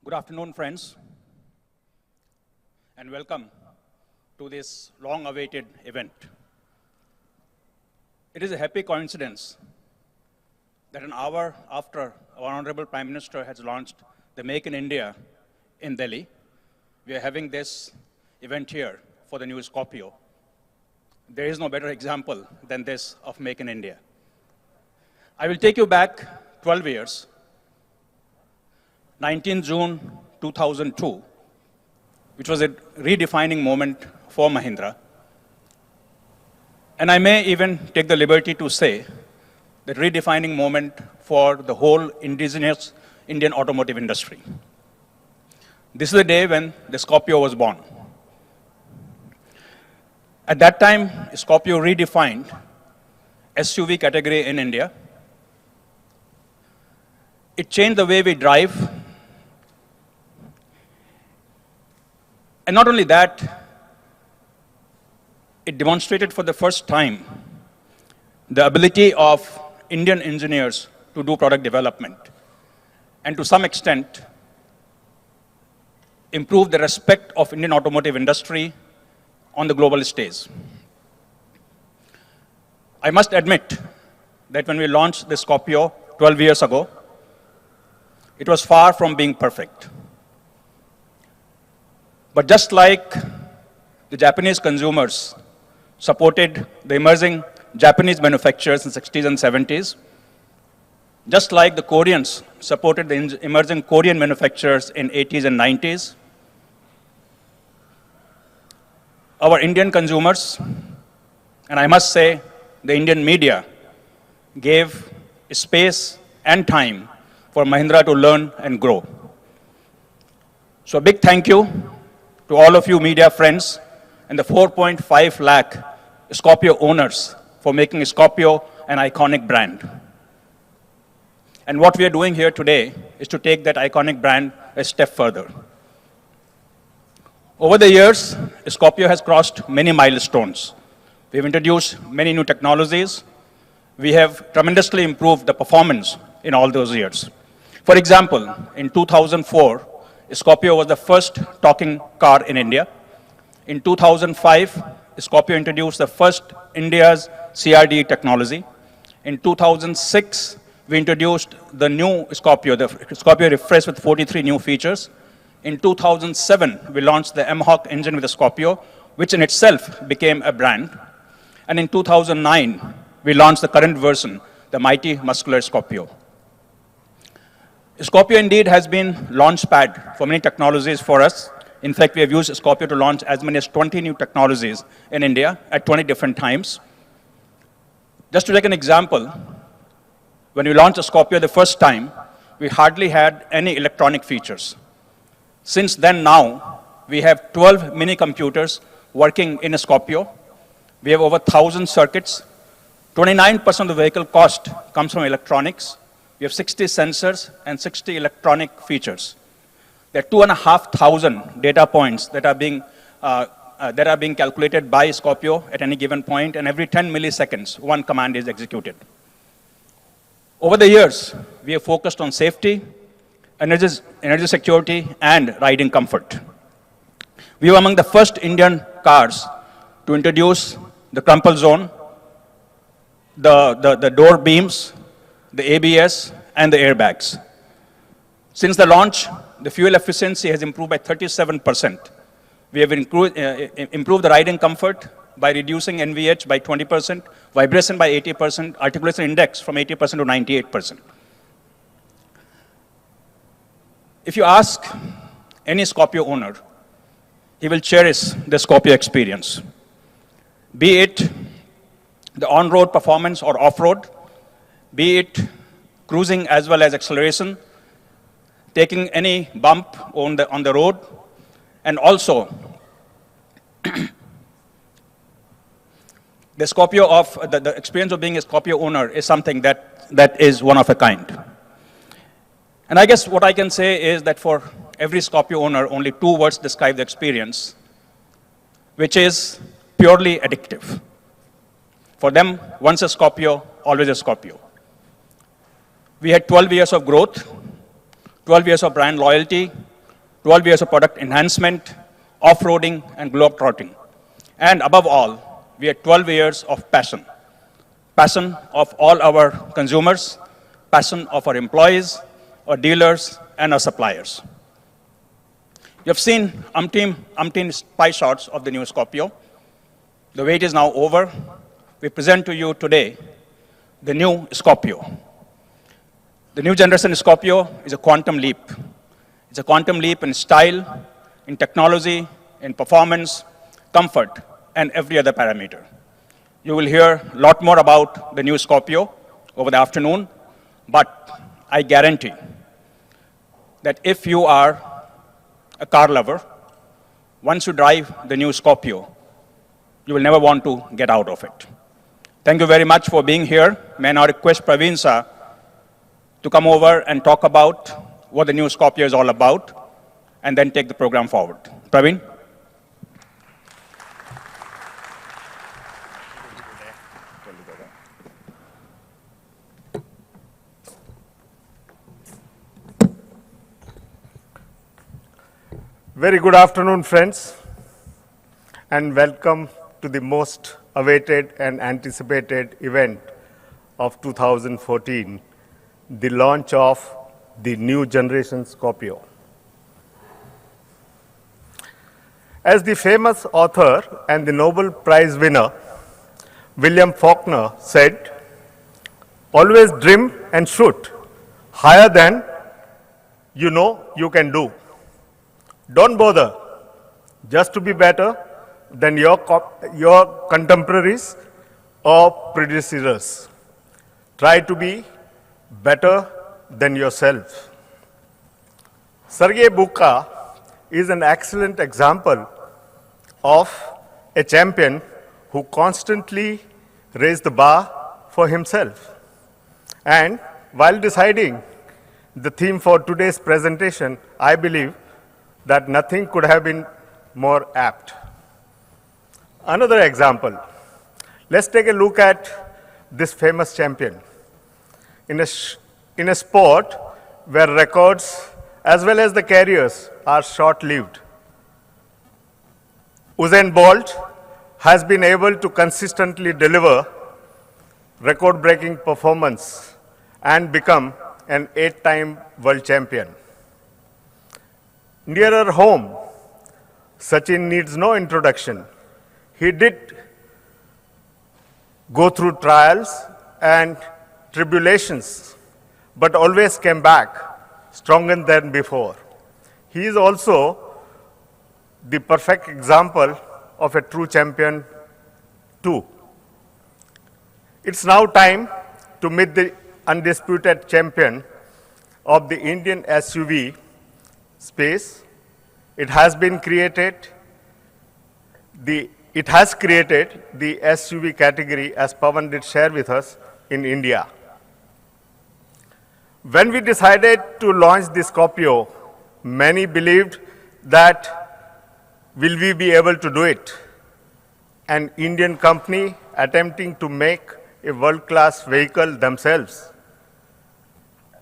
Good afternoon, friends, and welcome to this long-awaited event. It is a happy coincidence that an hour after our Honorable Prime Minister has launched the Make in India in Delhi, we are having this event here for the new Scorpio. There is no better example than this of Make in India. I will take you back 12 years. 19 June 2002, which was a redefining moment for Mahindra. And I may even take the liberty to say that redefining moment for the whole indigenous Indian automotive industry. This is the day when the Scorpio was born. At that time, Scorpio redefined SUV category in India. It changed the way we drive. And not only that, it demonstrated for the first time the ability of Indian engineers to do product development and to some extent improve the respect of Indian automotive industry on the global stage. I must admit that when we launched the Scorpio 12 years ago, it was far from being perfect. But just like the Japanese consumers supported the emerging Japanese manufacturers in the 60s and 70s, just like the Koreans supported the emerging Korean manufacturers in 80s and 90s, our Indian consumers, and I must say the Indian media, gave space and time for Mahindra to learn and grow. So a big thank you to all of you media friends and the 4.5 lakh Scorpio owners for making Scorpio an iconic brand. And what we are doing here today is to take that iconic brand a step further. Over the years, Scorpio has crossed many milestones. We've introduced many new technologies. We have tremendously improved the performance in all those years. For example, in 2004, Scorpio was the first talking car in India. In 2005, Scorpio introduced the first India's CRD technology. In 2006, we introduced the new Scorpio, the Scorpio refreshed with 43 new features. In 2007, we launched the M-Hawk engine with the Scorpio, which in itself became a brand. And in 2009, we launched the current version, the mighty muscular Scorpio. Scorpio indeed has been launchpad for many technologies for us. In fact, we have used Scorpio to launch as many as 20 new technologies in India at 20 different times. Just to take an example, when we launched a Scorpio the first time, we hardly had any electronic features. Since then now, we have 12 mini computers working in a Scorpio. We have over 1,000 circuits. 29% of the vehicle cost comes from electronics. We have 60 sensors and 60 electronic features. There are 2,500 data points that are being calculated by Scorpio at any given point, and every 10 milliseconds, one command is executed. Over the years, we have focused on safety, energy security, and riding comfort. We were among the first Indian cars to introduce the crumple zone, the door beams, the ABS, and the airbags. Since the launch, the fuel efficiency has improved by 37%. We have improved the riding comfort by reducing NVH by 20%, vibration by 80%, articulation index from 80% to 98%. If you ask any Scorpio owner, he will cherish the Scorpio experience. Be it the on-road performance or off-road, be it cruising as well as acceleration, taking any bump on the road, and also the Scorpio the experience of being a Scorpio owner is something that is one of a kind. And I guess what I can say is that for every Scorpio owner, only two words describe the experience, which is purely addictive. For them, once a Scorpio, always a Scorpio. We had 12 years of growth, 12 years of brand loyalty, 12 years of product enhancement, off-roading, and globe-trotting. And above all, we had 12 years of passion. Passion of all our consumers, passion of our employees, our dealers, and our suppliers. You have seen umpteen spy shots of the new Scorpio. The wait is now over. We present to you today the new Scorpio. The new generation Scorpio is a quantum leap. It's a quantum leap in style, in technology, in performance, comfort, and every other parameter. You will hear a lot more about the new Scorpio over the afternoon, but I guarantee that if you are a car lover, once you drive the new Scorpio, you will never want to get out of it. Thank you very much for being here. May I now request Praveen sir to come over and talk about what the new Scorpio is all about, and then take the program forward. Praveen? Very good afternoon, friends, and welcome to the most awaited and anticipated event of 2014, the launch of the new generation Scorpio. As the famous author and the Nobel Prize winner, William Faulkner said, "Always dream and shoot higher than you know you can do. Don't bother just to be better than your contemporaries or predecessors. Try to be better than yourself." Sergei Bubka is an excellent example of a champion who constantly raised the bar for himself. And while deciding the theme for today's presentation, I believe that nothing could have been more apt. Another example, let's take a look at this famous champion. In a sport where records as well as the careers are short-lived, Usain Bolt has been able to consistently deliver record-breaking performance and become an 8-time world champion. Nearer home, Sachin needs no introduction. He did go through trials and tribulations, but always came back stronger than before. He is also the perfect example of a true champion too. It's now time to meet the undisputed champion of the Indian SUV space. It has created the SUV category, as Pawan did share with us, in India. When we decided to launch the Scorpio, many believed that will we be able to do it? An Indian company attempting to make a world-class vehicle themselves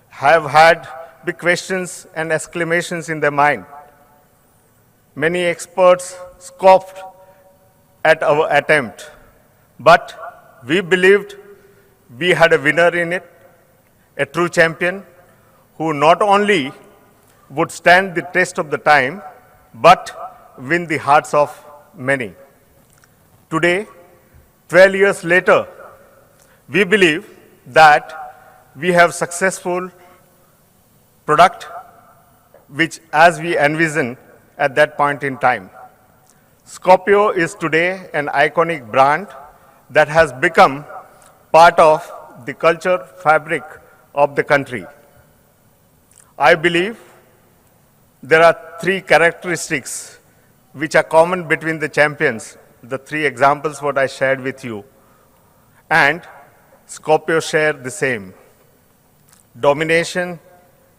have had big questions and exclamations in their mind. Many experts scoffed at our attempt, but we believed we had a winner in it, a true champion who not only would stand the test of the time, but win the hearts of many. Today, 12 years later, we believe that we have successful product which as we envisioned at that point in time. Scorpio is today an iconic brand that has become part of the culture fabric of the country. I believe there are 3 characteristics which are common between the champions, the 3 examples what I shared with you, and Scorpio share the same. Domination,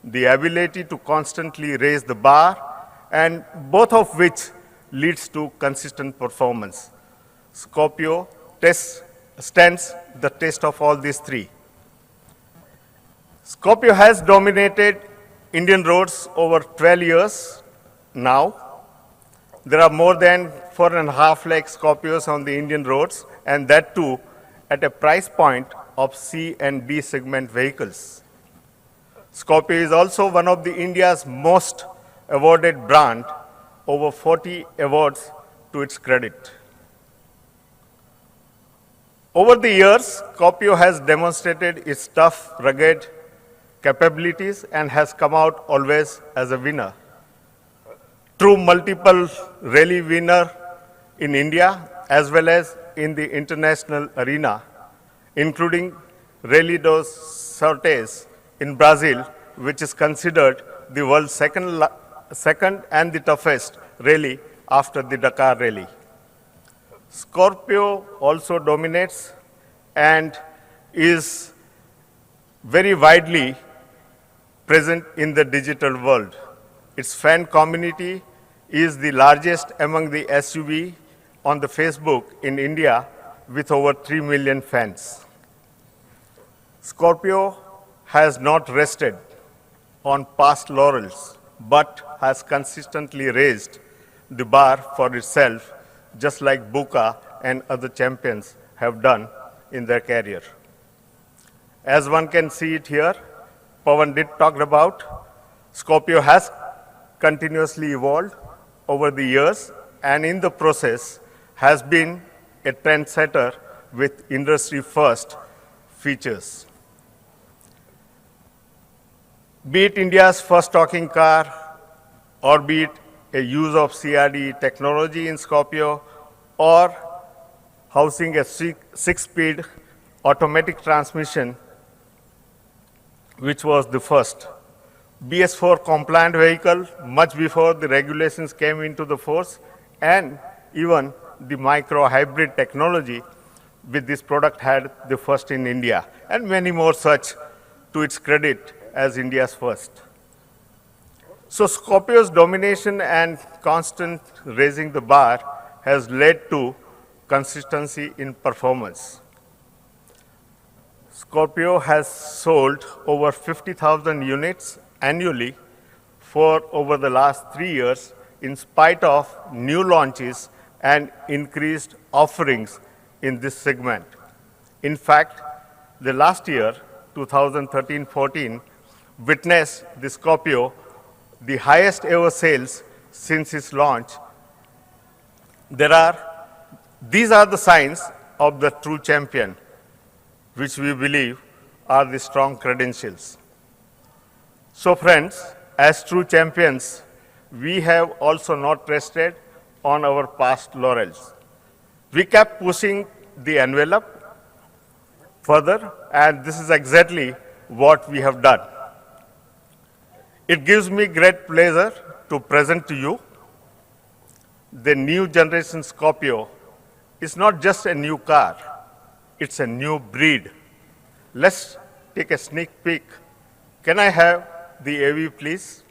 the ability to constantly raise the bar, and both of which leads to consistent performance. Scorpio stands the test of all these 3. Scorpio has dominated Indian roads over 12 years Now, there are more than 4.5 lakh Scorpios on the Indian roads, and that too at a price point of C and D segment vehicles. Scorpio is also one of the India's most awarded brand, over 40 awards to its credit. Over the years, Scorpio has demonstrated its tough, rugged capabilities and has come out always as a winner. True multiple rally winner in India as well as in the international arena, including Rally dos Sortes in Brazil, which is considered the world's second and the toughest rally after the Dakar rally. Scorpio also dominates and is very widely present in the digital world. Its fan community is the largest among the SUV on the Facebook in India with over 3 million fans. Scorpio has not rested on past laurels, but has consistently raised the bar for itself, just like Buka and other champions have done in their career. As one can see it here, Pawan did talk about, Scorpio has continuously evolved over the years and in the process has been a trendsetter with industry-first features. Be it India's first talking car, or be it a use of CRD technology in Scorpio, or housing a six-speed automatic transmission, which was the first. BS4 compliant vehicle much before the regulations came into the force, and even the micro hybrid technology with this product had the first in India, and many more such to its credit as India's first. So Scorpio's domination and constant raising the bar has led to consistency in performance. Scorpio has sold over 50,000 units annually for over the last 3 years in spite of new launches and increased offerings in this segment. In fact, the last year, 2013-14, witnessed the Scorpio the highest ever sales since its launch. These are the signs of the true champion, which we believe are the strong credentials. So friends, as true champions, we have also not rested on our past laurels. We kept pushing the envelope further, and this is exactly what we have done. It gives me great pleasure to present to you the new generation Scorpio. Is not just a new car, it's a new breed. Let's take a sneak peek. Can I have the AV, please?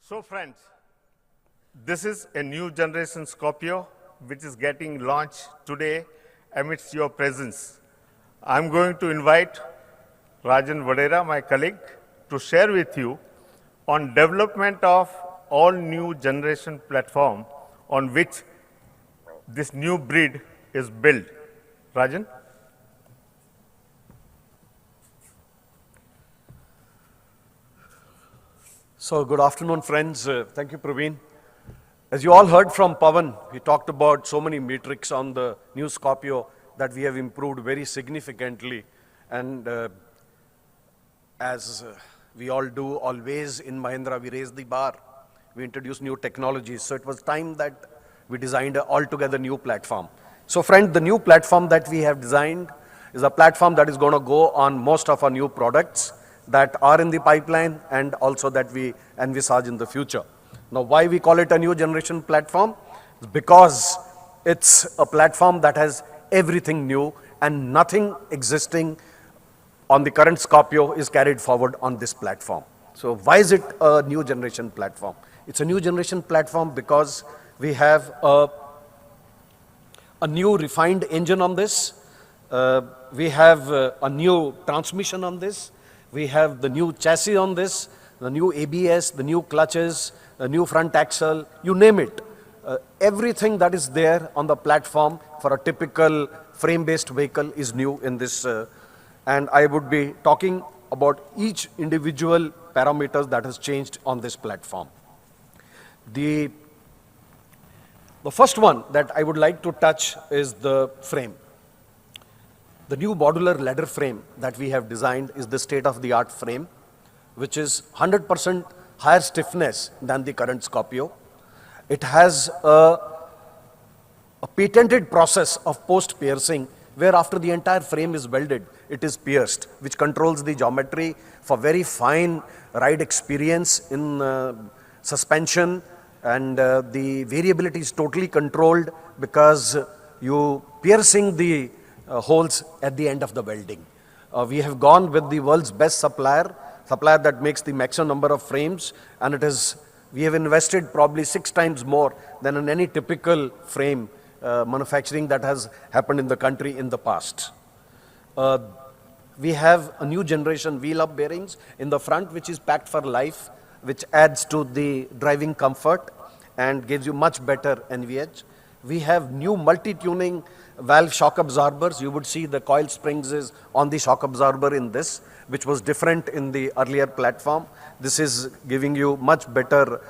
So friends, this is a new generation Scorpio which is getting launched today amidst your presence. I'm going to invite Rajan Vadera, my colleague, to share with you on development of all new generation platform on which this new breed is built. Rajan? So good afternoon, friends. Thank you, Praveen. As you all heard from Pawan, he talked about so many metrics on the new Scorpio that we have improved very significantly. And as we all do always in Mahindra, we raise the bar. We introduce new technologies. So it was time that we designed an altogether new platform. So friend, the new platform that we have designed is a platform that is going to go on most of our new products that are in the pipeline and also that we envisage in the future. Now, why we call it a new generation platform? Because it's a platform that has everything new and nothing existing on the current Scorpio is carried forward on this platform. So why is it a new generation platform? It's a new generation platform because we have a new refined engine on this. We have a new transmission on this. We have the new chassis on this, the new ABS, the new clutches, the new front axle, you name it. Everything that is there on the platform for a typical frame-based vehicle is new in this. And I would be talking about each individual parameters that has changed on this platform. The first one that I would like to touch is the frame. The new modular ladder frame that we have designed is the state-of-the-art frame, which is 100% higher stiffness than the current Scorpio. It has a patented process of post-piercing, where after the entire frame is welded, it is pierced, which controls the geometry for very fine ride experience in suspension, and the variability is totally controlled because you piercing the holes at the end of the welding. We have gone with the world's best supplier that makes the maximum number of frames, and we have invested probably 6 times more than in any typical frame manufacturing that has happened in the country in the past. We have a new generation wheel-up bearings in the front, which is packed for life, which adds to the driving comfort and gives you much better NVH. We have new multi-tuning valve shock absorbers. You would see the coil springs is on the shock absorber in this, which was different in the earlier platform. This is giving you much better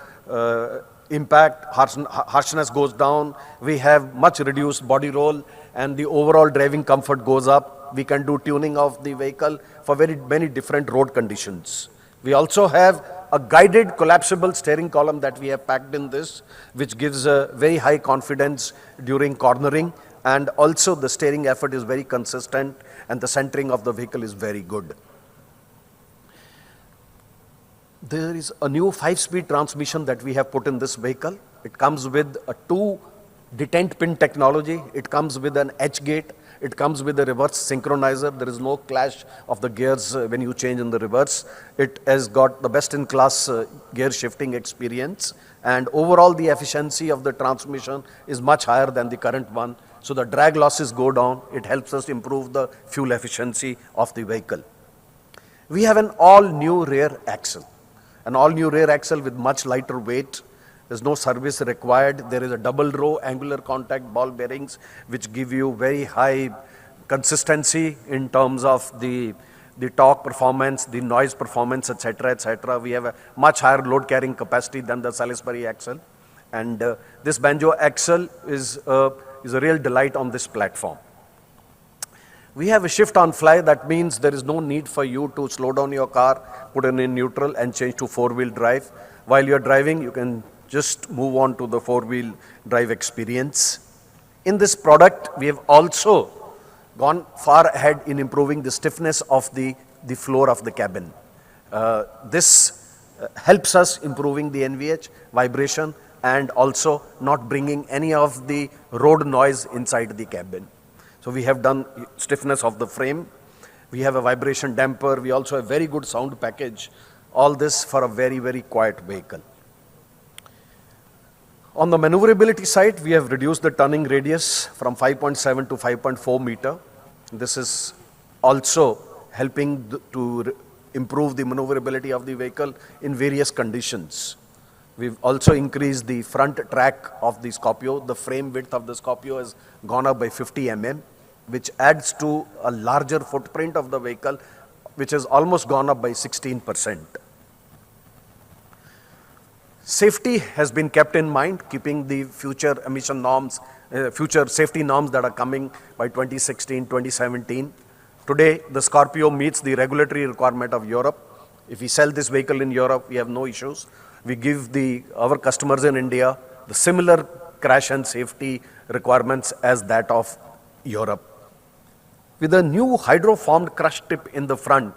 impact, harshness goes down, we have much reduced body roll, and the overall driving comfort goes up. We can do tuning of the vehicle for very many different road conditions. We also have a guided collapsible steering column that we have packed in this, which gives a very high confidence during cornering, and also the steering effort is very consistent and the centering of the vehicle is very good. There is a new 5-speed transmission that we have put in this vehicle. It comes with a 2 detent pin technology. It comes with an H gate. It comes with a reverse synchronizer. There is no clash of the gears when you change in the reverse. It has got the best in class gear shifting experience, and overall the efficiency of the transmission is much higher than the current one. So the drag losses go down. It helps us improve the fuel efficiency of the vehicle. We have an all new rear axle. An all new rear axle with much lighter weight. There's no service required. There is a double row angular contact ball bearings which give you very high consistency in terms of the torque performance, the noise performance, etc., etc. We have a much higher load carrying capacity than the Salisbury axle, and this Banjo axle is a real delight on this platform. We have a shift on fly. That means there is no need for you to slow down your car, put it in neutral and change to 4-wheel drive. While you're driving, you can just move on to the 4-wheel drive experience. In this product, we have also gone far ahead in improving the stiffness of the floor of the cabin. This helps us improving the NVH, vibration, and also not bringing any of the road noise inside the cabin. So we have done stiffness of the frame. We have a vibration damper. We also have very good sound package. All this for a very, very quiet vehicle. On the maneuverability side, we have reduced the turning radius from 5.7 to 5.4 meter. This is also helping to improve the maneuverability of the vehicle in various conditions. We've also increased the front track of the Scorpio. The frame width of the Scorpio has gone up by 50 mm, which adds to a larger footprint of the vehicle, which has almost gone up by 16%. Safety has been kept in mind, keeping the future emission norms, future safety norms that are coming by 2016, 2017. Today, the Scorpio meets the regulatory requirement of Europe. If we sell this vehicle in Europe, we have no issues. We give our customers in India the similar crash and safety requirements as that of Europe. With a new hydroformed crush tip in the front,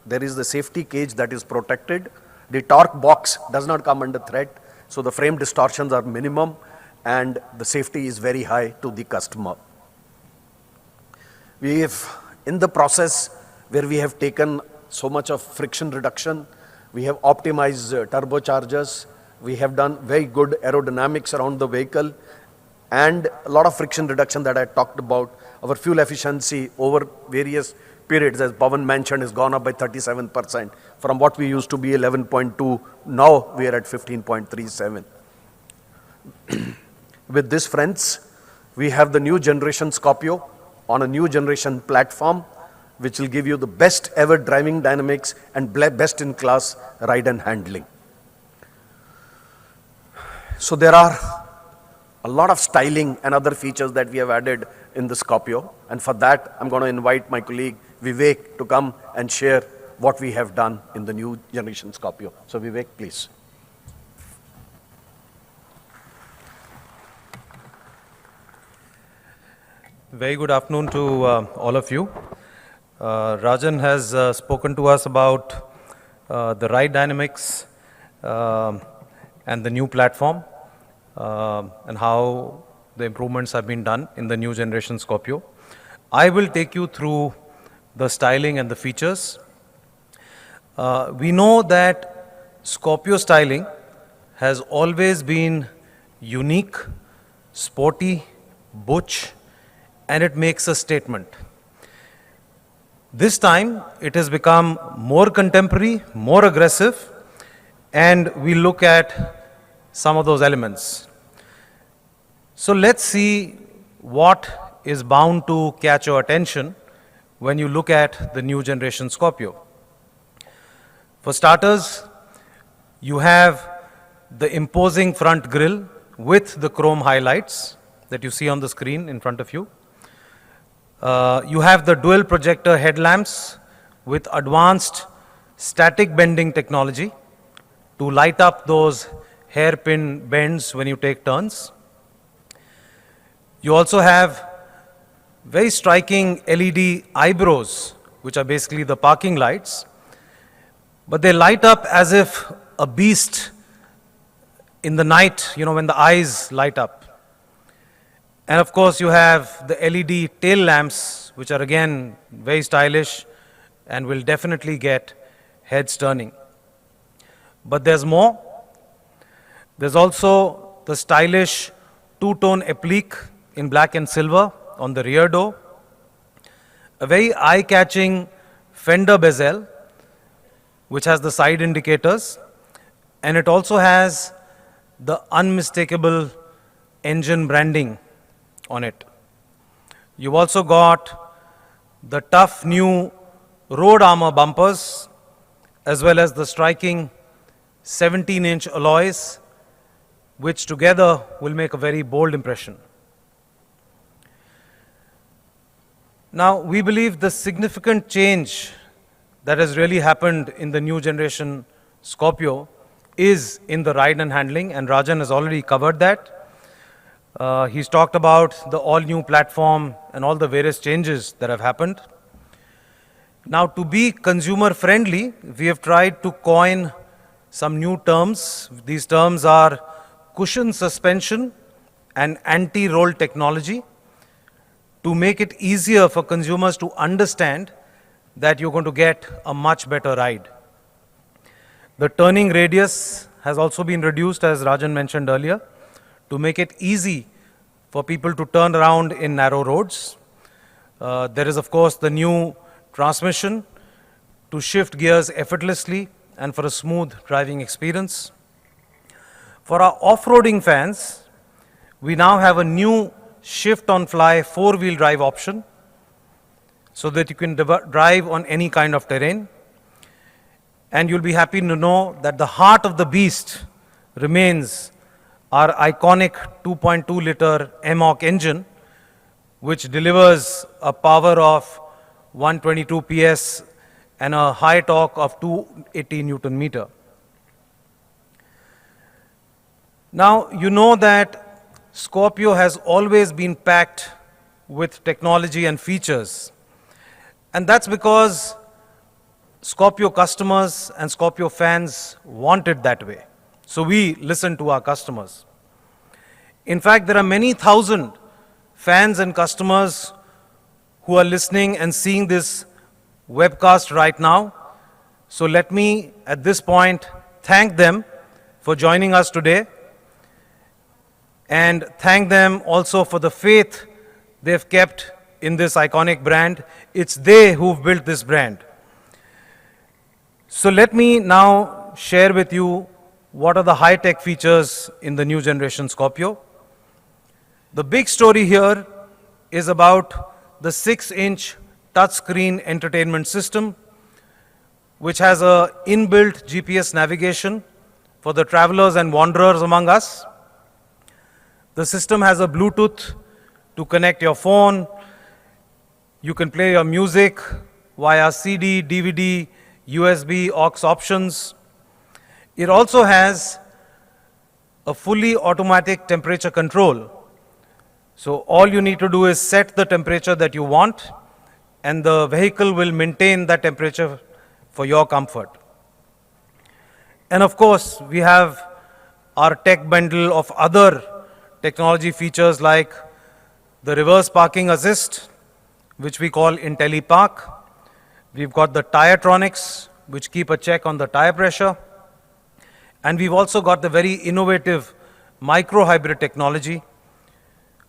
there is the safety cage that is protected. The torque box does not come under threat, so the frame distortions are minimum and the safety is very high to the customer. In the process, where we have taken so much of friction reduction. We have optimized turbochargers. We have done very good aerodynamics around the vehicle and a lot of friction reduction that I talked about. Our fuel efficiency over various periods, as Pawan mentioned, has gone up by 37% from what we used to be 11.2. Now we are at 15.37. With this, friends, we have the new generation Scorpio on a new generation platform, which will give you the best ever driving dynamics and best in class ride and handling. So there are a lot of styling and other features that we have added in the Scorpio. And for that, I'm going to invite my colleague Vivek to come and share what we have done in the new generation Scorpio. So Vivek, please. Very good afternoon to all of you. Rajan has spoken to us about the ride dynamics and the new platform and how the improvements have been done in the new generation Scorpio. I will take you through the styling and the features. We know that Scorpio styling has always been unique, sporty, butch, and it makes a statement. This time, it has become more contemporary, more aggressive, and we look at some of those elements. So let's see what is bound to catch your attention when you look at the new generation Scorpio. For starters, you have the imposing front grille with the chrome highlights that you see on the screen in front of you. You have the dual projector headlamps with advanced static bending technology to light up those hairpin bends when you take turns. You also have very striking LED eyebrows, which are basically the parking lights, but they light up as if a beast in the night, when the eyes light up. And of course, you have the LED tail lamps, which are again very stylish and will definitely get heads turning. But there's more. There's also the stylish two-tone applique in black and silver on the rear door, a very eye-catching fender bezel, which has the side indicators, and it also has the unmistakable engine branding on it. You've also got the tough new road armor bumpers, as well as the striking 17-inch alloys, which together will make a very bold impression. Now, we believe the significant change that has really happened in the new generation Scorpio is in the ride and handling, and Rajan has already covered that. He's talked about the all-new platform and all the various changes that have happened. Now, to be consumer-friendly, we have tried to coin some new terms. These terms are cushion suspension and anti-roll technology to make it easier for consumers to understand that you're going to get a much better ride. The turning radius has also been reduced, as Rajan mentioned earlier, to make it easy for people to turn around in narrow roads. There is, of course, the new transmission to shift gears effortlessly and for a smooth driving experience. For our off-roading fans, we now have a new shift-on-fly four-wheel drive option so that you can drive on any kind of terrain. And you'll be happy to know that the heart of the beast remains our iconic 2.2-liter MOC engine, which delivers a power of 122 PS and a high torque of 280 Newton meter. Now, you know that Scorpio has always been packed with technology and features. And that's because Scorpio customers and Scorpio fans want it that way. So we listen to our customers. In fact, there are many thousand fans and customers who are listening and seeing this Webcast right now. So let me, at this point, thank them for joining us today and thank them also for the faith they've kept in this iconic brand. It's they who've built this brand. So let me now share with you what are the high-tech features in the new generation Scorpio. The big story here is about the 6-inch touchscreen entertainment system, which has a inbuilt GPS navigation for the travelers and wanderers among us. The system has a Bluetooth to connect your phone. You can play your music via CD, DVD, USB, aux options. It also has a fully automatic temperature control. So all you need to do is set the temperature that you want, and the vehicle will maintain that temperature for your comfort. And of course, we have our tech bundle of other technology features like the reverse parking assist, which we call IntelliPark. We've got the Tiretronics, which keep a check on the tire pressure. And we've also got the very innovative micro-hybrid technology,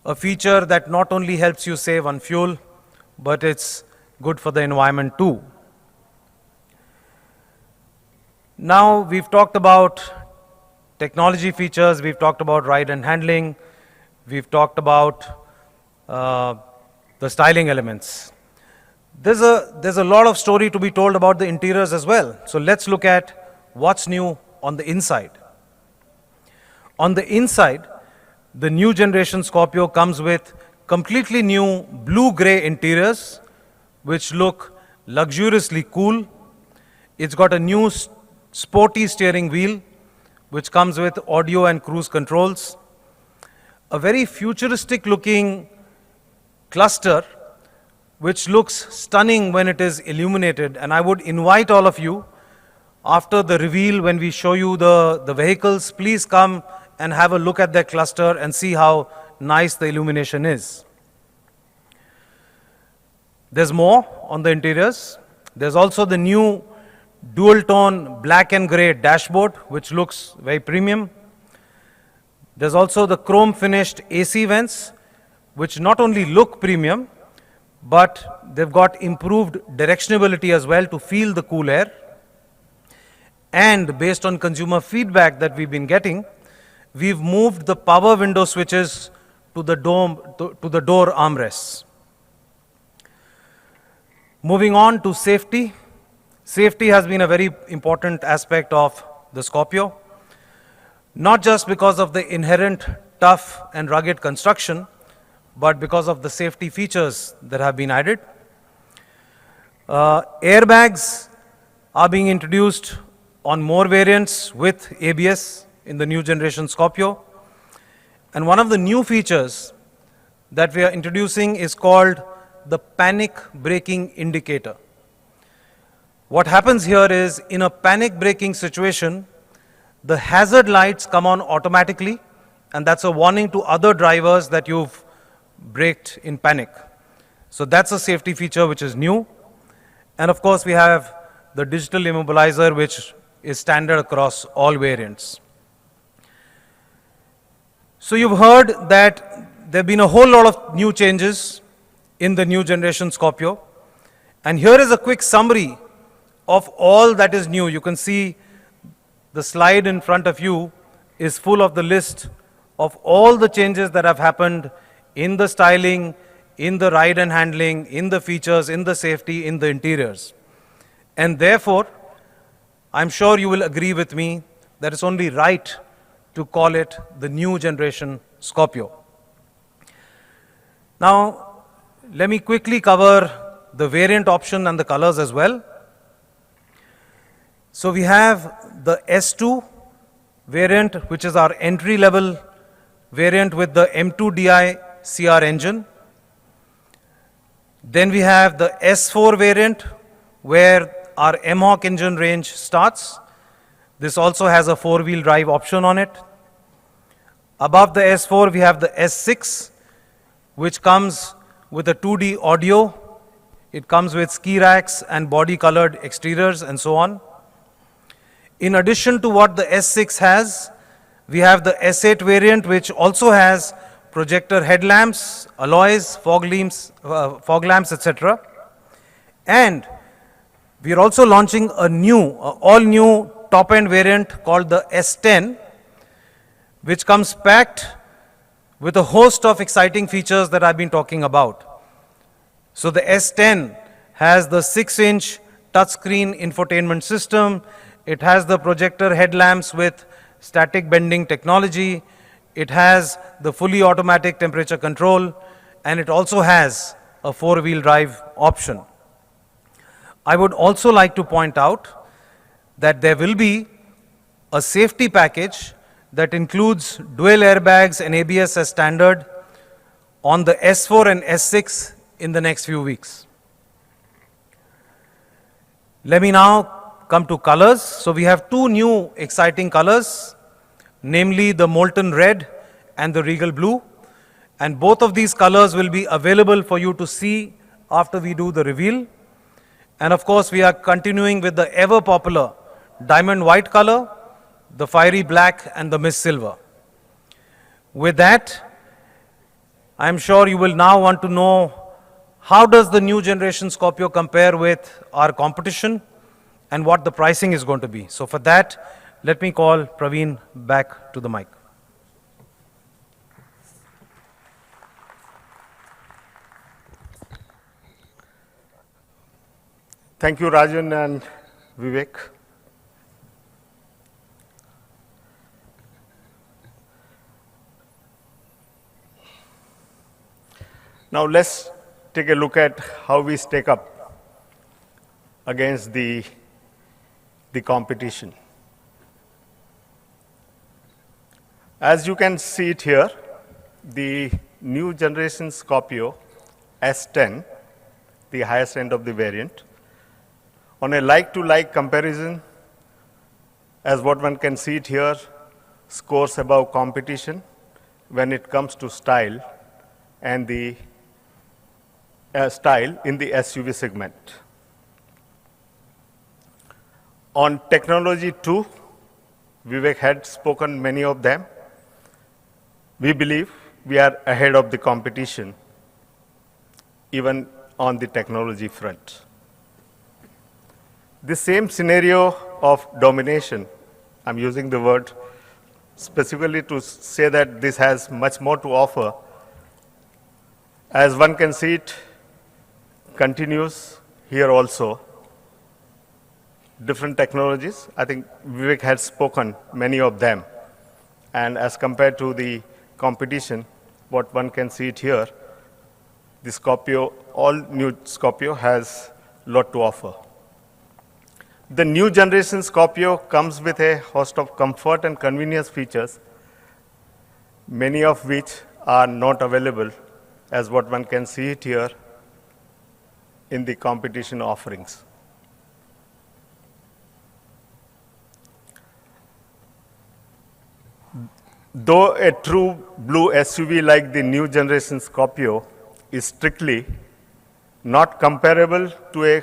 a feature that not only helps you save on fuel, but it's good for the environment too. Now, we've talked about technology features, we've talked about ride and handling, we've talked about the styling elements. There's a lot of story to be told about the interiors as well. So let's look at what's new on the inside. On the inside, the new generation Scorpio comes with completely new blue-gray interiors, which look luxuriously cool. It's got a new sporty steering wheel, which comes with audio and cruise controls. A very futuristic-looking cluster, which looks stunning when it is illuminated. And I would invite all of you, after the reveal, when we show you the vehicles, please come and have a look at that cluster and see how nice the illumination is. There's more on the interiors. There's also the new dual-tone black and gray dashboard, which looks very premium. There's also the chrome-finished AC vents, which not only look premium, but they've got improved directionability as well to feel the cool air. And based on consumer feedback that we've been getting, we've moved the power window switches to the door armrests. Moving on to safety. Safety has been a very important aspect of the Scorpio, not just because of the inherent tough and rugged construction, but because of the safety features that have been added. Airbags are being introduced on more variants with ABS in the new generation Scorpio. And one of the new features that we are introducing is called the panic braking indicator. What happens here is, in a panic braking situation, the hazard lights come on automatically, and that's a warning to other drivers that you've braked in panic. So that's a safety feature which is new. And of course, we have the digital immobilizer, which is standard across all variants. So you've heard that there have been a whole lot of new changes in the new generation Scorpio. And here is a quick summary of all that is new. You can see the slide in front of you is full of the list of all the changes that have happened in the styling, in the ride and handling, in the features, in the safety, in the interiors. And therefore, I'm sure you will agree with me that it's only right to call it the new generation Scorpio. Now, let me quickly cover the variant option and the colors as well. So we have the S2 variant, which is our entry-level variant with the M2DI CR engine. Then we have the S4 variant, where our M-Hawk engine range starts. This also has a 4-wheel drive option on it. Above the S4, we have the S6, which comes with a 2D audio It comes with ski racks and body-colored exteriors and so on. In addition to what the S6 has, we have the S8 variant, which also has projector headlamps, alloys, fog lamps, etc. And we are also launching a new, all-new top-end variant called the S10, which comes packed with a host of exciting features that I've been talking about. So the S10 has the 6-inch touchscreen infotainment system. It has the projector headlamps with static bending technology. It has the fully automatic temperature control, and it also has a 4-wheel drive option. I would also like to point out that there will be a safety package that includes dual airbags and ABS as standard on the S4 and S6 in the next few weeks. Let me now come to colors. So we have two new exciting colors, namely the molten red and the regal blue. And both of these colors will be available for you to see after we do the reveal. And of course, we are continuing with the ever popular diamond white color, the fiery black, and the mist silver. With that, I'm sure you will now want to know, how does the new generation Scorpio compare with our competition and what the pricing is going to be. So for that, let me call Praveen back to the mic. Thank you, Rajan and Vivek. Now let's take a look at how we stack up against the competition. As you can see it here, the new generation Scorpio S10, the highest end of the variant, on a like-to-like comparison, as what one can see it here, scores above competition when it comes to style and the style in the SUV segment. On technology too, Vivek had spoken many of them. We believe we are ahead of the competition, even on the technology front. The same scenario of domination, I'm using the word specifically to say that this has much more to offer. As one can see it, continues here also. Different technologies, I think Vivek had spoken many of them. And as compared to the competition, what one can see it here, the Scorpio, all new Scorpio has a lot to offer. The new generation Scorpio comes with a host of comfort and convenience features, many of which are not available, as what one can see it here in the competition offerings. Though a true blue SUV like the new generation Scorpio is strictly not comparable to a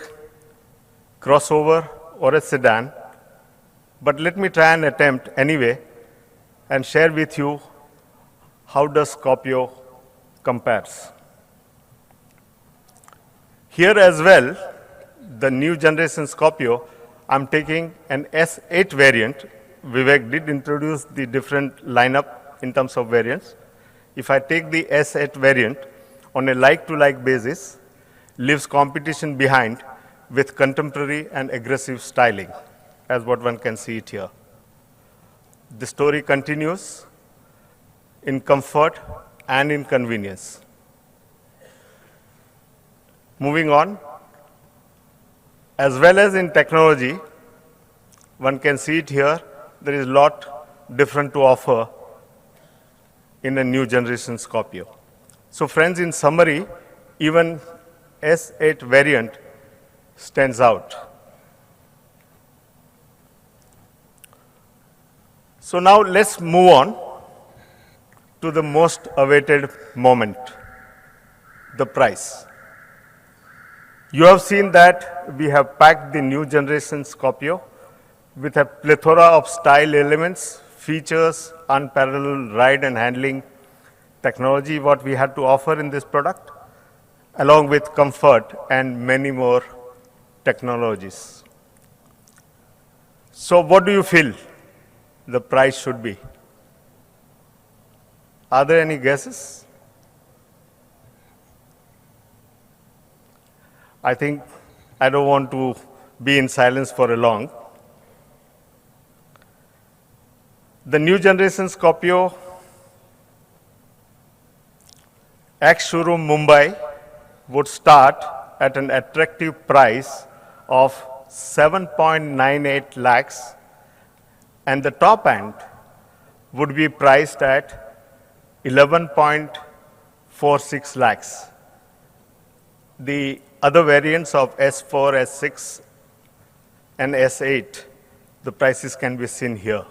crossover or a sedan, but let me try and attempt anyway and share with you how does Scorpio compares. Here as well, the new generation Scorpio, I'm taking an S8 variant. Vivek did introduce the different lineup in terms of variants. If I take the S8 variant on a like-to-like basis, leaves competition behind with contemporary and aggressive styling, as what one can see it here. The story continues in comfort and in convenience. Moving on, as well as in technology, one can see it here, there is a lot different to offer in a new generation Scorpio. So friends, in summary, even S8 variant stands out. So now let's move on to the most awaited moment, the price. You have seen that we have packed the new generation Scorpio with a plethora of style elements, features, unparalleled ride and handling technology, what we had to offer in this product, along with comfort and many more technologies. So what do you feel the price should be? Are there any guesses? I think I don't want to be in silence for a long. The new generation Scorpio ex-showroom Mumbai would start at an attractive price of 7.98 lakhs, and the top end would be priced at 11.46 lakhs. The other variants of S4, S6, and S8, the prices can be seen here.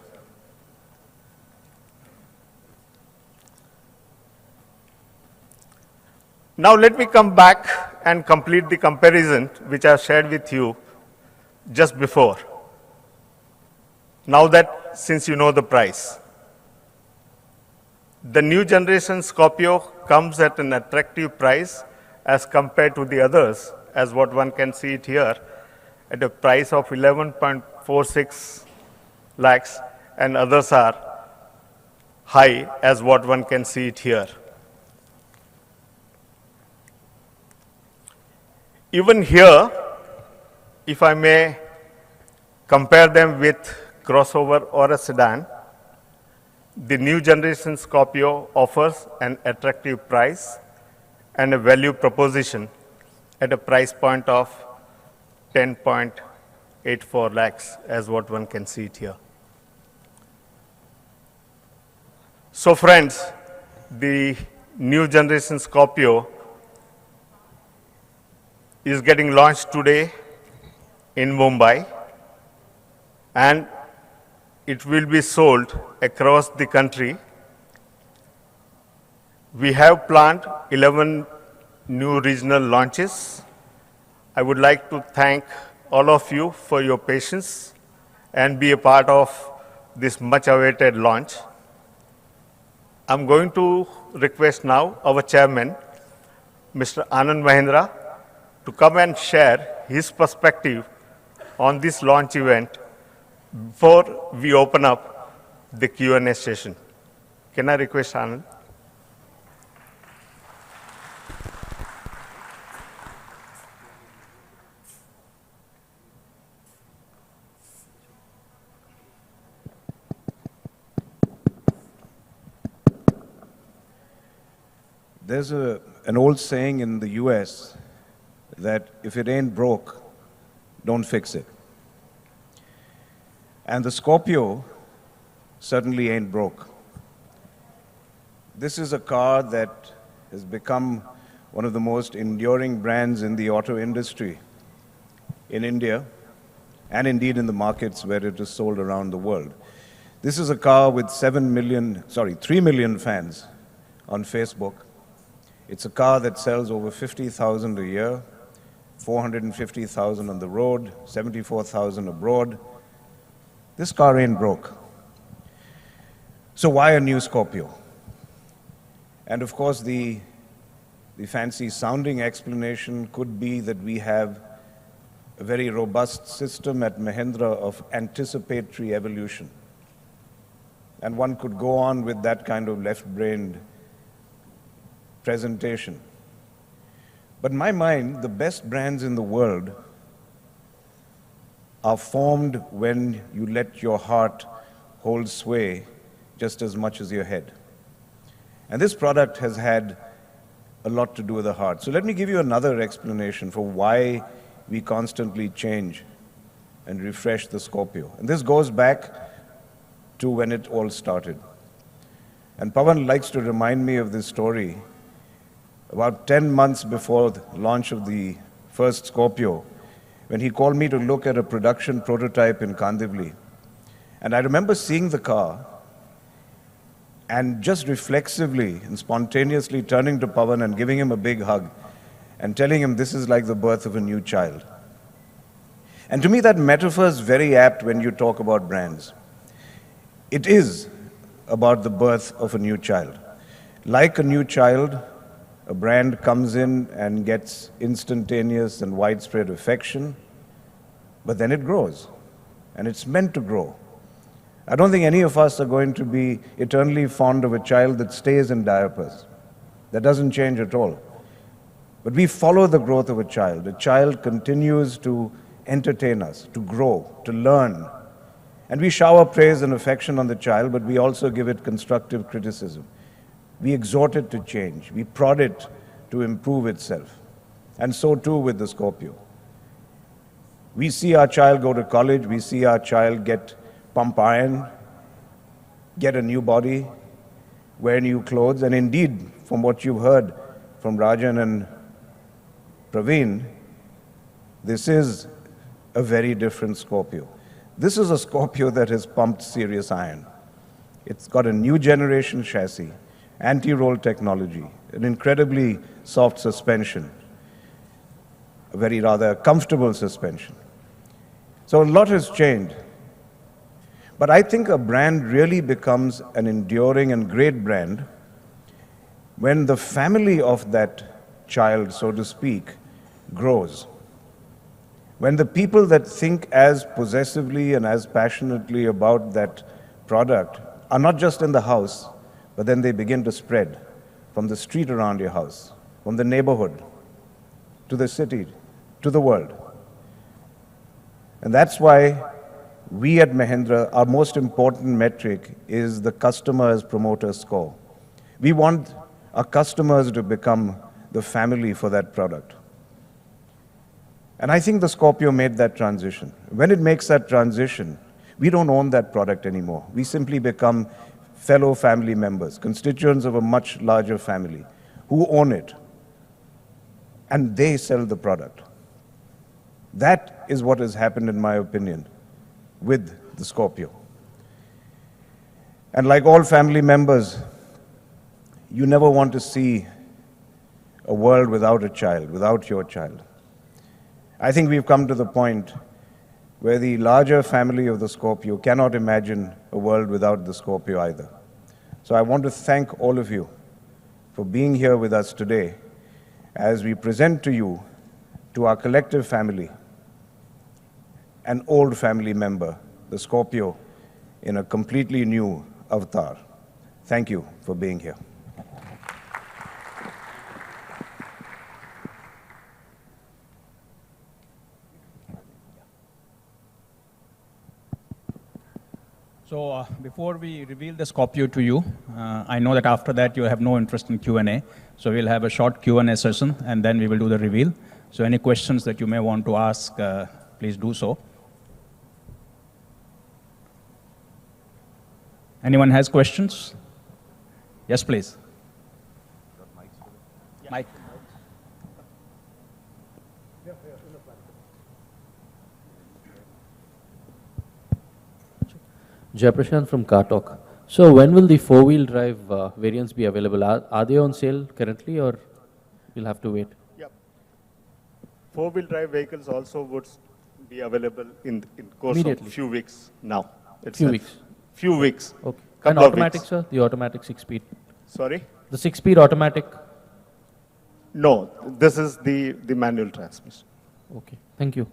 Now let me come back and complete the comparison which I shared with you just before. Now that since you know the price. The new generation Scorpio comes at an attractive price as compared to the others, as what one can see it here, at a price of 11.46 lakhs, and others are high as what one can see it here. Even here, if I may compare them with crossover or a sedan, the new generation Scorpio offers an attractive price and a value proposition at a price point of 10.84 lakhs, as what one can see it here. So friends, the new generation Scorpio is getting launched today in Mumbai, and it will be sold across the country. We have planned 11 new regional launches. I would like to thank all of you for your patience and be a part of this much awaited launch. I'm going to request now our chairman, Mr. Anand Mahindra, to come and share his perspective on this launch event before we open up the Q&A session. Can I request Anand? There's an old saying in the US that if it ain't broke, don't fix it. And the Scorpio certainly ain't broke. This is a car that has become one of the most enduring brands in the auto industry in India and indeed in the markets where it is sold around the world. This is a car with 3 million fans on Facebook. It's a car that sells over 50,000 a year, 450,000 on the road, 74,000 abroad. This car ain't broke. So why a new Scorpio? And of course, the fancy sounding explanation could be that we have a very robust system at Mahindra of anticipatory evolution. And one could go on with that kind of left-brained presentation. But in my mind, the best brands in the world are formed when you let your heart hold sway just as much as your head. And this product has had a lot to do with the heart. So let me give you another explanation for why we constantly change and refresh the Scorpio. And this goes back to when it all started. And Pawan likes to remind me of this story. About 10 months before the launch of the first Scorpio, when he called me to look at a production prototype in Kandivali. And I remember seeing the car and just reflexively and spontaneously turning to Pawan and giving him a big hug and telling him this is like the birth of a new child. And to me, that metaphor is very apt when you talk about brands. It is about the birth of a new child. Like a new child, a brand comes in and gets instantaneous and widespread affection, but then it grows, and it's meant to grow. I don't think any of us are going to be eternally fond of a child that stays in diapers. That doesn't change at all. But we follow the growth of a child. A child continues to entertain us, to grow, to learn. And we shower praise and affection on the child, but we also give it constructive criticism. We exhort it to change. We prod it to improve itself. And so too with the Scorpio. We see our child go to college, we see our child get pump iron, get a new body, wear new clothes, and indeed, from what you've heard from Rajan and Praveen, this is a very different Scorpio. This is a Scorpio that has pumped serious iron. It's got a new generation chassis, anti-roll technology, an incredibly soft suspension, a very rather comfortable suspension. So a lot has changed. But I think a brand really becomes an enduring and great brand when the family of that child, so to speak, grows. When the people that think as possessively and as passionately about that product are not just in the house, but then they begin to spread from the street around your house, from the neighborhood, to the city, to the world. And that's why we at Mahindra, our most important metric is the customer's promoter score. We want our customers to become the family for that product. And I think the Scorpio made that transition. When it makes that transition, we don't own that product anymore. We simply become fellow family members, constituents of a much larger family who own it. And they sell the product. That is what has happened, in my opinion, with the Scorpio. And like all family members, you never want to see a world without a child, without your child. I think we've come to the point where the larger family of the Scorpio cannot imagine a world without the Scorpio either. So I want to thank all of you for being here with us today as we present to you, to our collective family, an old family member, the Scorpio, in a completely new avatar. Thank you for being here. So before we reveal the Scorpio to you, I know that after that you have no interest in Q&A. So we'll have a short Q&A session and then we will do the reveal. So any questions that you may want to ask, please do so. Anyone has questions? Yes, please. Mike. Jaiprashant from Car Talk. So when will the four-wheel drive variants be available? Are they on sale currently or you'll have to wait? Yeah. Four-wheel drive vehicles also would be available in course Immediately. of few weeks now. Few weeks. Few weeks. Okay. And Couple of automatic, weeks. sir? The automatic 6-speed? Sorry? The 6-speed automatic? No, this is the manual transmission. Okay. Thank you.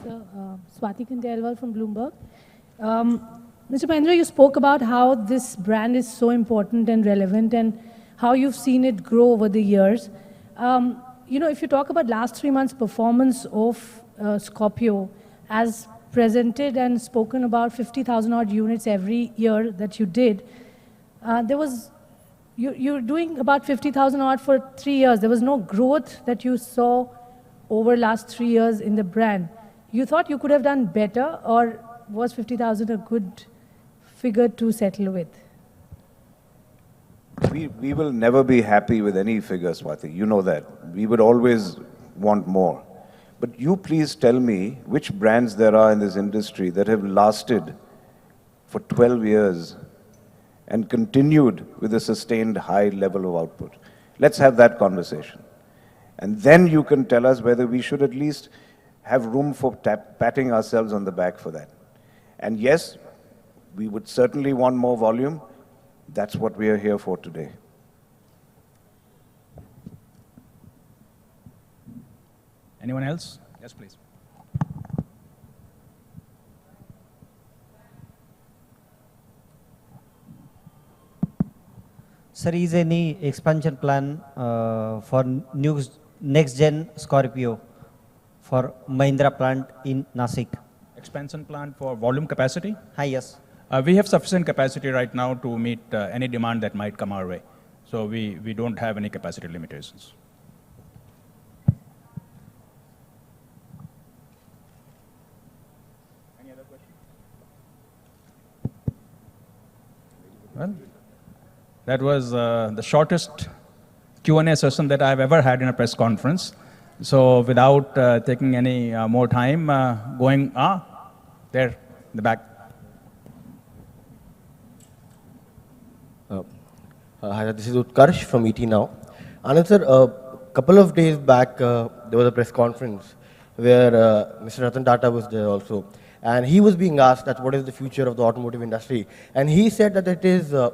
So, Swati Kandelwal from Bloomberg. Mr. Mahindra, you spoke about how this brand is so important and relevant and how you've seen it grow over the years. You know, if you talk about last 3 months' performance of Scorpio, as presented and spoken about 50,000 odd units every year that you did, you're doing about 50,000 odd for 3 years. There was no growth that you saw over last 3 years in the brand. You thought you could have done better, or was 50,000 a good figure to settle with? We will never be happy with any figure, Swati. You know that. We would always want more. But you please tell me which brands there are in this industry that have lasted for 12 years and continued with a sustained high level of output. Let's have that conversation. And then you can tell us whether we should at least have room for patting ourselves on the back for that. And yes, we would certainly want more volume. That's what we are here for today. Anyone else? Yes, please. Sir, is any expansion plan for next gen Scorpio for Mahindra plant in Nasik? Expansion plan for volume capacity? Hi, yes. We have sufficient capacity right now to meet any demand that might come our way. So we don't have any capacity limitations. Any other question? Well, that was the shortest Q&A session that I've ever had in a press conference. So without taking any more time, there, in the back. Hi, this is Utkarsh from ET Now. Anand sir, a couple of days back, there was a press conference where Mr. Ratan Tata was there also. And he was being asked that what is the future of the automotive industry. And he said that it is a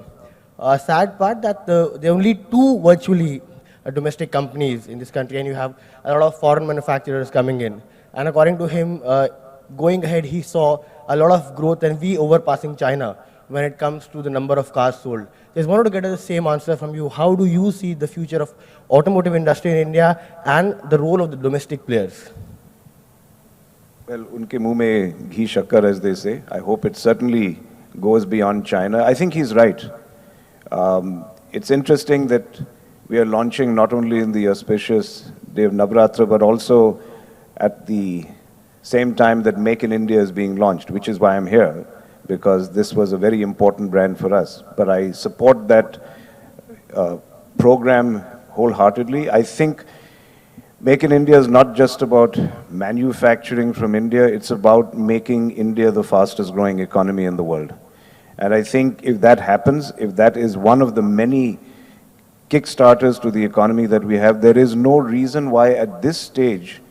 sad part that there are only two virtually domestic companies in this country, and you have a lot of foreign manufacturers coming in. And according to him, going ahead, he saw a lot of growth and we overpassing China when it comes to the number of cars sold. Just wanted to get the same answer from you. How do you see the future of automotive industry in India and the role of the domestic players? Well, unke muh mein ghee shakkar, as they say. I hope it certainly goes beyond China. I think he's right. It's interesting that we are launching not only in the auspicious day of Navratra, but also at the same time that Make in India is being launched, which is why I'm here, because this was a very important brand for us. But I support that program wholeheartedly. I think Make in India is not just about manufacturing from India, it's about making India the fastest growing economy in the world. And I think if that happens, if that is one of the many kickstarters to the economy that we have, there is no reason why at this stage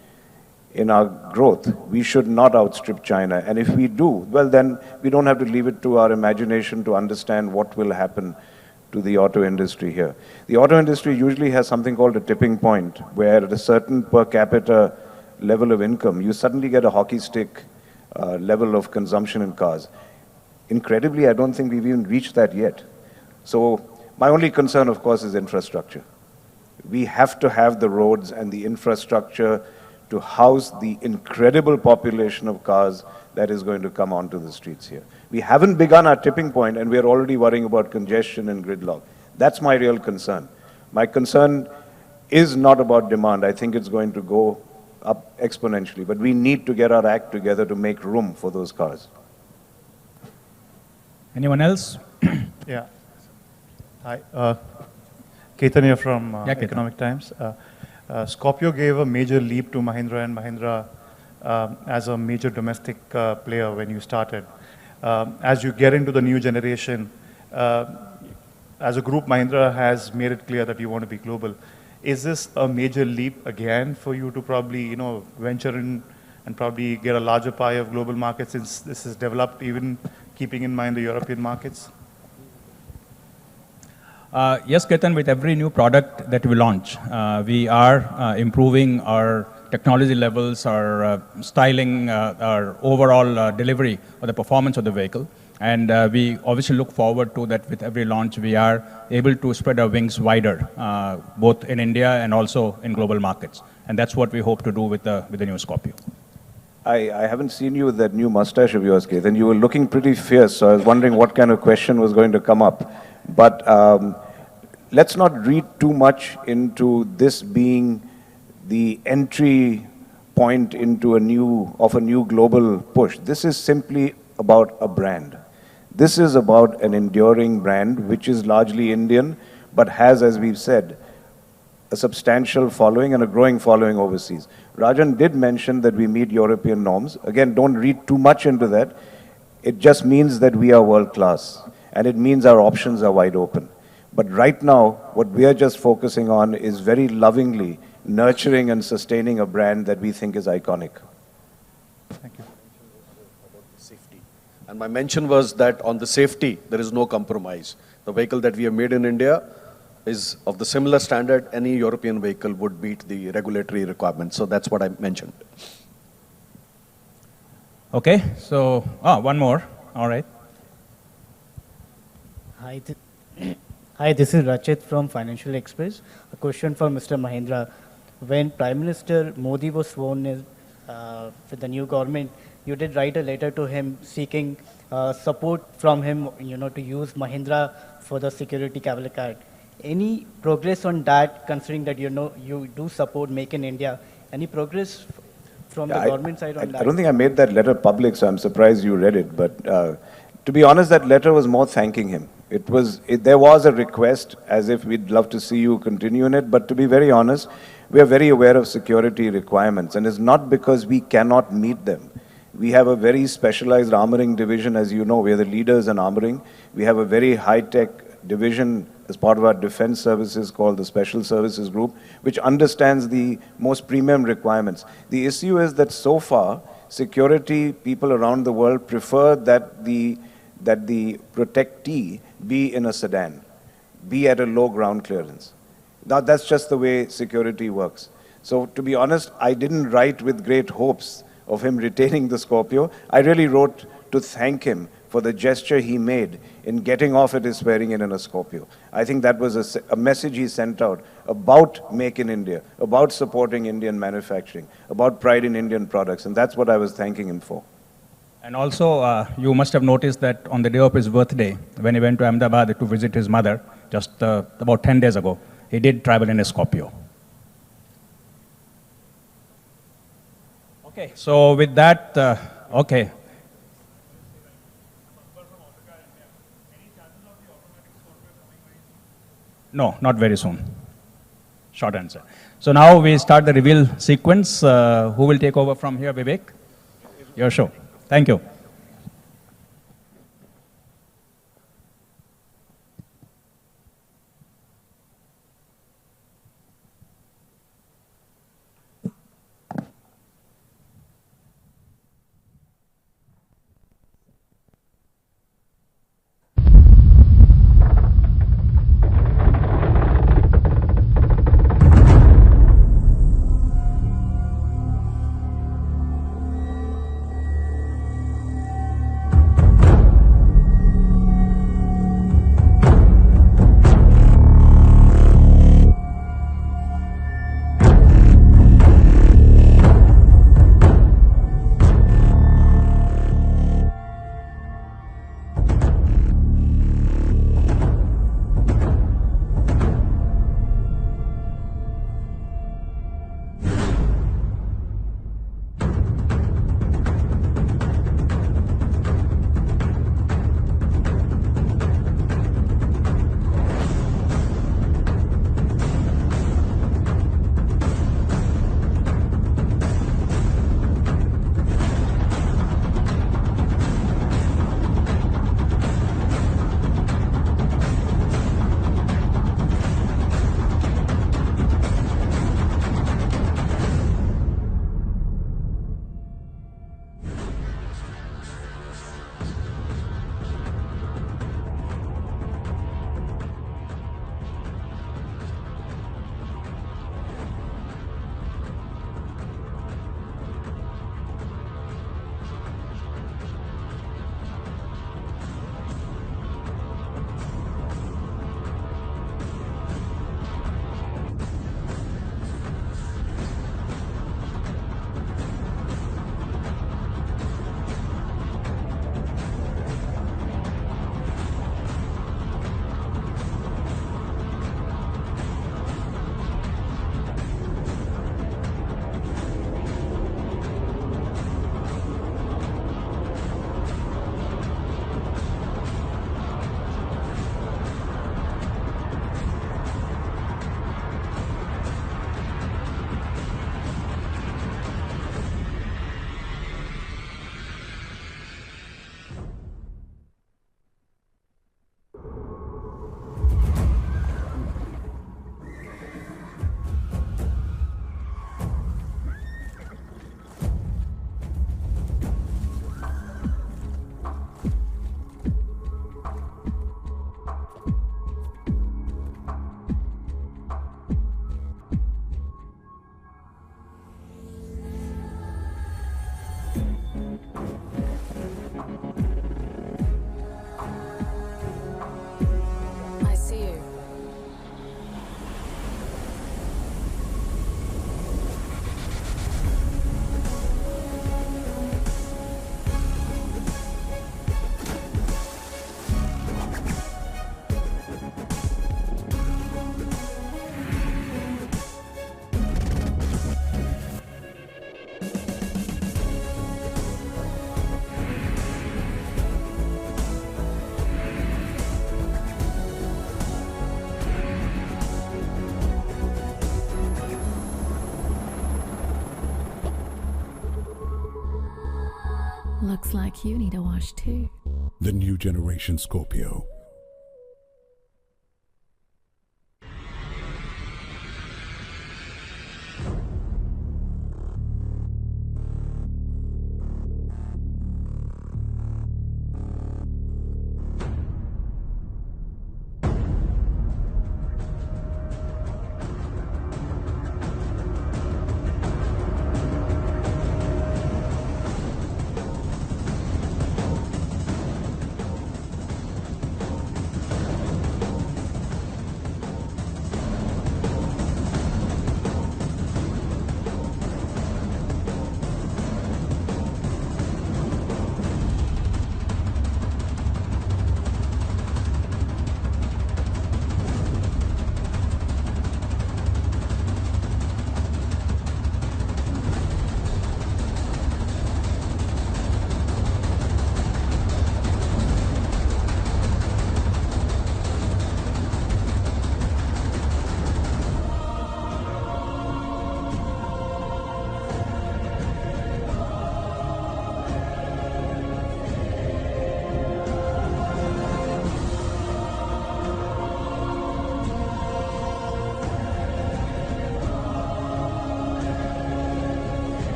in our growth, we should not outstrip China. And if we do, well then we don't have to leave it to our imagination to understand what will happen to the auto industry here. The auto industry usually has something called a tipping point, where at a certain per capita level of income, you suddenly get a hockey stick level of consumption in cars. Incredibly, I don't think we've even reached that yet. So my only concern, of course, is infrastructure. We have to have the roads and the infrastructure to house the incredible population of cars that is going to come onto the streets here. We haven't begun our tipping point and we're already worrying about congestion and gridlock. That's my real concern. My concern is not about demand. I think it's going to go up exponentially, but we need to get our act together to make room for those cars. Anyone else? Yeah. Hi. Ketan here from Ketan. Economic Times. Scorpio gave a major leap to Mahindra and Mahindra as a major domestic player when you started. As you get into the new generation, as a group, Mahindra has made it clear that you want to be global. Is this a major leap again for you to probably, venture in and probably get a larger pie of global markets since this is developed, even keeping in mind the European markets? Yes, Ketan, with every new product that we launch, we are improving our technology levels, our styling, our overall delivery or the performance of the vehicle. And we obviously look forward to that with every launch. We are able to spread our wings wider, both in India and also in global markets. And that's what we hope to do with the new Scorpio. I haven't seen you with that new mustache of yours, Ketan. You were looking pretty fierce, so I was wondering what kind of question was going to come up. But let's not read too much into this being the entry point into a new global push. This is simply about a brand. This is about an enduring brand which is largely Indian, but has, as we've said, a substantial following and a growing following overseas. Rajan did mention that we meet European norms. Again, don't read too much into that. It just means that we are world class, and it means our options are wide open. But right now, what we are just focusing on is very lovingly nurturing and sustaining a brand that we think is iconic. Thank you. And my mention was that on the safety, there is no compromise. The vehicle that we have made in India is of the similar standard. Any European vehicle would meet the regulatory requirements. So that's what I mentioned. Okay, so, one more, all right. Hi, hi, this is Rachit from Financial Express. A question for Mr. Mahindra. When Prime Minister Modi was sworn in with the new government, you did write a letter to him seeking support from him, to use Mahindra for the security cavalcade. Any progress on that, considering that you do support Make in India? Any progress from the government side on that? I don't think I made that letter public, so I'm surprised you read it. But to be honest, that letter was more thanking him. There was a request, as if we'd love to see you continue in it. But to be very honest, we are very aware of security requirements, and it's not because we cannot meet them. We have a very specialized armoring division, as you know. We are the leaders in armoring. We have a very high-tech division as part of our defense services called the Special Services Group, which understands the most premium requirements. The issue is that so far, security people around the world prefer that the protectee be in a sedan, be at a low ground clearance. Now, that's just the way security works. So, to be honest, I didn't write with great hopes of him retaining the Scorpio. I really wrote to thank him for the gesture he made in getting off at his swearing in a Scorpio. I think that was a message he sent out about Make in India, about supporting Indian manufacturing, about pride in Indian products, and that's what I was thanking him for. And also, you must have noticed that on the day of his birthday, when he went to Ahmedabad to visit his mother, just about 10 days ago, he did travel in a Scorpio. Okay, so with that, okay. No, not very soon. Short answer. So now we start the reveal sequence. Who will take over from here, Vivek? Your show. Thank you. Looks like you need a wash too. The new generation Scorpio.